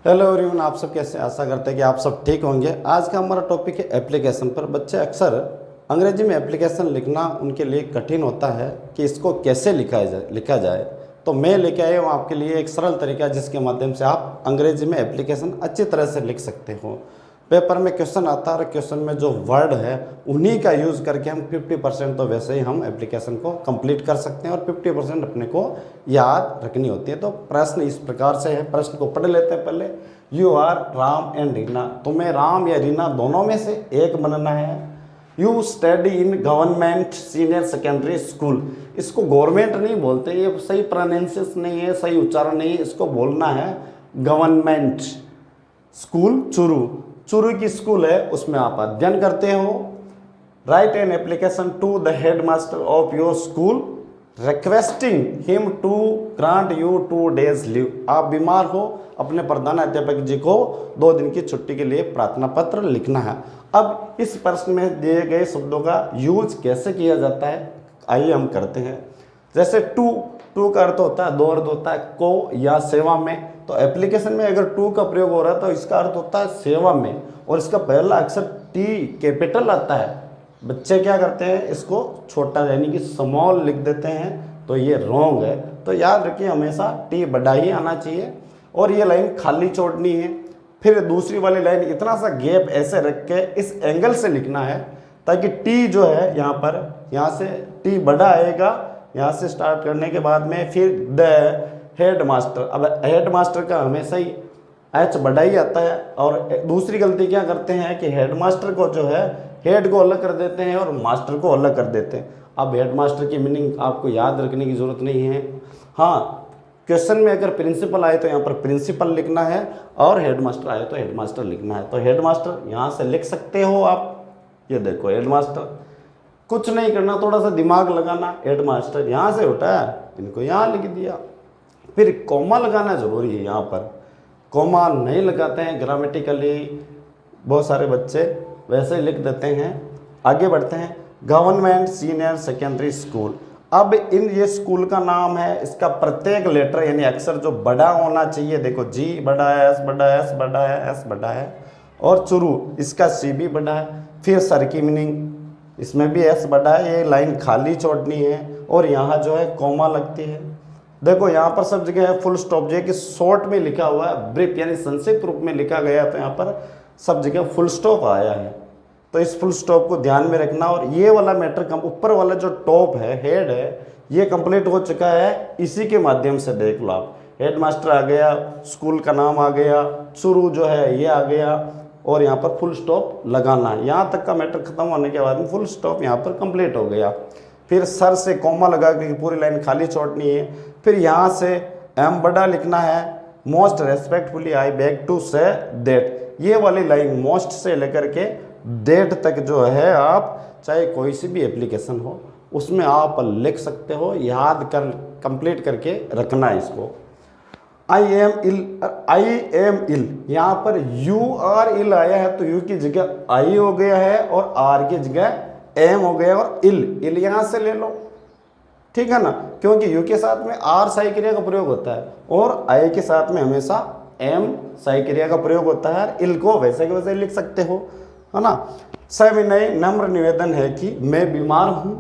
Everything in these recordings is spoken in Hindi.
हेलो एवरीवन, आप सब कैसे? आशा करते हैं कि आप सब ठीक होंगे। आज का हमारा टॉपिक है एप्लीकेशन पर। बच्चे अक्सर अंग्रेजी में एप्लीकेशन लिखना उनके लिए कठिन होता है कि इसको कैसे लिखा जाए। तो मैं लेके आया हूँ आपके लिए एक सरल तरीका जिसके माध्यम से आप अंग्रेजी में एप्लीकेशन अच्छी तरह से लिख सकते हो। पेपर में क्वेश्चन आता है और क्वेश्चन में जो वर्ड है उन्हीं का यूज़ करके हम 50% तो वैसे ही हम एप्लीकेशन को कंप्लीट कर सकते हैं और 50% अपने को याद रखनी होती है। तो प्रश्न इस प्रकार से है, प्रश्न को पढ़ लेते हैं पहले। You are Ram and Reena, तुम्हें राम या रीना दोनों में से एक बनना है। You study in government senior secondary school, इसको गवर्नमेंट नहीं बोलते, ये सही प्रोनाउंसिएशन नहीं है, सही उच्चारण नहीं है, इसको बोलना है गवर्नमेंट स्कूल चुरू। चुरू की स्कूल है, उसमें आप अध्ययन करते हो। Write an application to the headmaster of your school requesting him to grant you 2 days leave. आप बीमार हो, अपने प्रधान अध्यापक जी को 2 दिन की छुट्टी के लिए प्रार्थना पत्र लिखना है। अब इस प्रश्न में दिए गए शब्दों का यूज कैसे किया जाता है, आइए हम करते हैं। जैसे टू का अर्थ होता है, 2 अर्थ होता है, को या सेवा में। तो एप्लीकेशन में अगर टू का प्रयोग हो रहा है तो इसका अर्थ होता है सेवा में, और इसका पहला अक्षर टी कैपिटल आता है। बच्चे क्या करते हैं, इसको छोटा यानी कि स्मॉल लिख देते हैं, तो ये रॉन्ग है। तो याद रखिए हमेशा टी बड़ा ही आना चाहिए और ये लाइन खाली छोड़नी है। फिर दूसरी वाली लाइन इतना सा गैप ऐसे रख के इस एंगल से लिखना है ताकि टी जो है यहाँ पर, यहाँ से टी बड़ा आएगा, यहाँ से स्टार्ट करने के बाद में फिर द हेड मास्टर। अब हेड मास्टर का हमेशा ही एच बड़ा ही आता है। और दूसरी गलती क्या करते हैं कि हेड मास्टर को जो है हेड को अलग कर देते हैं और मास्टर को अलग कर देते हैं। अब हेड मास्टर की मीनिंग आपको याद रखने की ज़रूरत नहीं है। हाँ, क्वेश्चन में अगर प्रिंसिपल आए तो यहाँ पर प्रिंसिपल लिखना है और हेड मास्टर आए तो हेड मास्टर लिखना है। तो हेड मास्टर यहाँ से लिख सकते हो आप, ये देखो हेड मास्टर। कुछ नहीं करना, थोड़ा सा दिमाग लगाना। हेड मास्टर यहाँ से उठा है, इनको यहाँ लिख दिया। फिर कॉमा लगाना जरूरी है, यहाँ पर कॉमा नहीं लगाते हैं ग्रामेटिकली, बहुत सारे बच्चे वैसे ही लिख देते हैं। आगे बढ़ते हैं, गवर्नमेंट सीनियर सेकेंडरी स्कूल। अब ये स्कूल का नाम है, इसका प्रत्येक लेटर यानी अक्षर जो बड़ा होना चाहिए, देखो जी बड़ा है, एस बड़ा है, एस बड़ा है, एस बड़ा है, और चुरू इसका सी भी बड़ा है। फिर सर की मीनिंग, इसमें भी एस बड़ा है, ये लाइन खाली छोड़नी है और यहाँ जो है कॉमा लगती है। देखो यहाँ पर सब जगह है फुल स्टॉप, जो कि शॉर्ट में लिखा हुआ है, ब्रीफ यानी संक्षिप्त रूप में लिखा गया, तो यहाँ पर सब जगह फुल स्टॉप आया है। तो इस फुल स्टॉप को ध्यान में रखना। और ये वाला मैटर कम ऊपर वाला जो टॉप है, हेड है, ये कंप्लीट हो चुका है, इसी के माध्यम से देख लो आप। हेड मास्टर आ गया, स्कूल का नाम आ गया, शुरू जो है ये आ गया, और यहाँ पर फुल स्टॉप लगाना है। यहाँ तक का मैटर खत्म होने के बाद में फुल स्टॉप यहाँ पर कंप्लीट हो गया। फिर सर से कॉमा लगा के पूरी लाइन खाली छोड़नी है। फिर यहाँ से एम बड़ा लिखना है, most respectfully I beg to say that. ये वाली लाइन मोस्ट से लेकर के डेट तक जो है, आप चाहे कोई सी भी एप्लीकेशन हो उसमें आप लिख सकते हो। याद कर कंप्लीट करके रखना है इसको। आई एम इल, यहाँ पर यू आर इल आया है तो यू की जगह आई हो गया है और आर की जगह एम हो गया, और इल यहाँ से ले लो, ठीक है ना, क्योंकि यू के साथ में आर सही क्रिया का प्रयोग होता है और आई के साथ में हमेशा एम सही क्रिया का प्रयोग होता है। इल को वैसे के वैसे लिख सकते हो, है ना। सविनय नम्र निवेदन है कि मैं बीमार हूँ।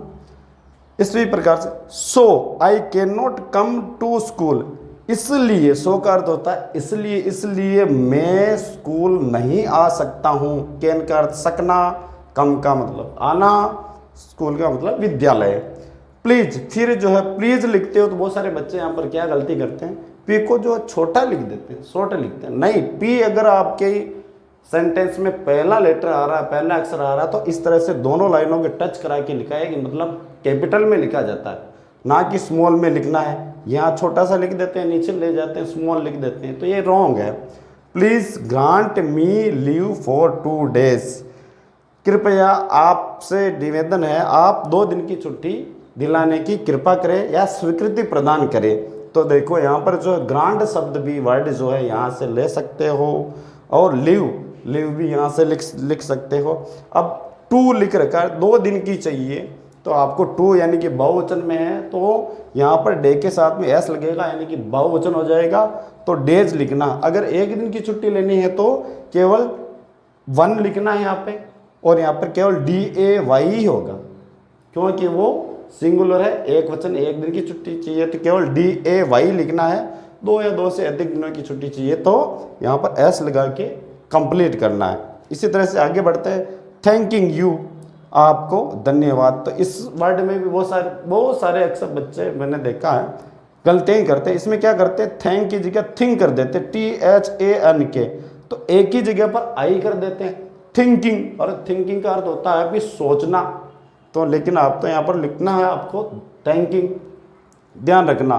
इसी प्रकार से so I can not come to school, इसलिए, सो का अर्थ होता है इसलिए मैं स्कूल नहीं आ सकता हूँ। कैन का अर्थ सकना, कम का मतलब आना, स्कूल का मतलब विद्यालय। प्लीज, फिर जो है प्लीज लिखते हो तो बहुत सारे बच्चे यहाँ पर क्या गलती करते हैं, पी को जो छोटा लिख देते हैं, शॉर्ट लिखते हैं। नहीं, पी अगर आपके सेंटेंस में पहला लेटर आ रहा है, पहला अक्षर आ रहा है, तो इस तरह से दोनों लाइनों के टच करा के लिखा है कि मतलब कैपिटल में लिखा जाता है, ना कि स्मॉल में लिखना है। यहाँ छोटा सा लिख देते हैं, नीचे ले जाते हैं स्मॉल लिख देते हैं, तो ये रॉन्ग है। Please grant me leave for 2 days, कृपया आपसे निवेदन है आप 2 दिन की छुट्टी दिलाने की कृपा करें या स्वीकृति प्रदान करें। तो देखो यहाँ पर जो है ग्रांट शब्द भी, वर्ड जो है यहाँ से ले सकते हो, और लीव भी यहाँ से लिख सकते हो। अब 2 लिख रखा है, 2 दिन की चाहिए, तो आपको टू यानी कि बहुवचन में है तो यहाँ पर डे के साथ में एस लगेगा यानी कि बहुवचन हो जाएगा। तो डेज लिखना, अगर एक दिन की छुट्टी लेनी है तो केवल 1 लिखना है यहाँ पे, और यहाँ पर केवल DAY ही होगा क्योंकि वो सिंगुलर है, एक वचन, एक दिन की छुट्टी चाहिए तो केवल DAY लिखना है। 2 या 2 से अधिक दिनों की छुट्टी चाहिए तो यहाँ पर एस लगा के कंप्लीट करना है। इसी तरह से आगे बढ़ते हैं, थैंकिंग यू, आपको धन्यवाद। तो इस वर्ड में भी बहुत सारे अक्सर बच्चे मैंने देखा है गलतियाँ करते हैं। इसमें क्या करते हैं, थैंक की जगह थिंक कर देते हैं, THANK, तो एक ही जगह पर आई कर देते हैं थिंकिंग, और थिंकिंग का अर्थ होता है भी सोचना। तो लेकिन आप तो यहाँ पर लिखना है आपको थैंकिंग, ध्यान रखना।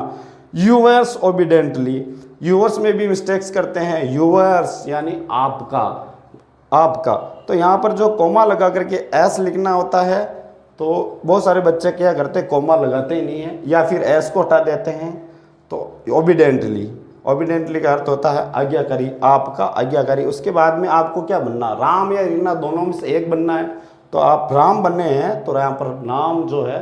यूवर्स ओबिडेंटली, यूवर्स में भी मिस्टेक्स करते हैं, यूवर्स यानी आपका, आपका, तो यहाँ पर जो कोमा लगा करके एस लिखना होता है तो बहुत सारे बच्चे क्या करते हैं, कोमा लगाते ही नहीं है या फिर एस को हटा देते हैं। तो ओबिडेंटली, ओबिडेंटली का अर्थ होता है आज्ञाकारी, आपका आज्ञाकारी। उसके बाद में आपको क्या बनना, राम या रीना दोनों में से एक बनना है। तो आप राम बने हैं तो यहाँ पर नाम जो है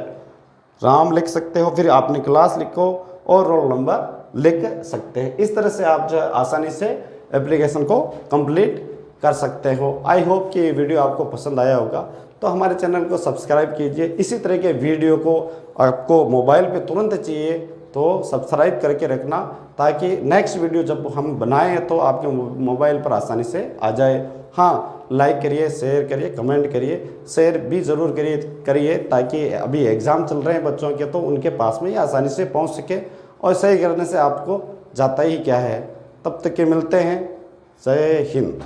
राम लिख सकते हो, फिर आपने क्लास लिखो और रोल नंबर लिख सकते हैं। इस तरह से आप जो है आसानी से एप्लीकेशन को कंप्लीट कर सकते हो। आई होप कि ये वीडियो आपको पसंद आया होगा, तो हमारे चैनल को सब्सक्राइब कीजिए। इसी तरह के वीडियो को आपको मोबाइल पे तुरंत चाहिए तो सब्सक्राइब करके रखना, ताकि नेक्स्ट वीडियो जब हम बनाएं तो आपके मोबाइल पर आसानी से आ जाए। हाँ, लाइक करिए, शेयर करिए, कमेंट करिए, शेयर भी ज़रूर करिए ताकि अभी एग्ज़ाम चल रहे हैं बच्चों के, तो उनके पास में ये आसानी से पहुंच सके। और सही करने से आपको जाता ही क्या है। तब तक के मिलते हैं, जय हिंद।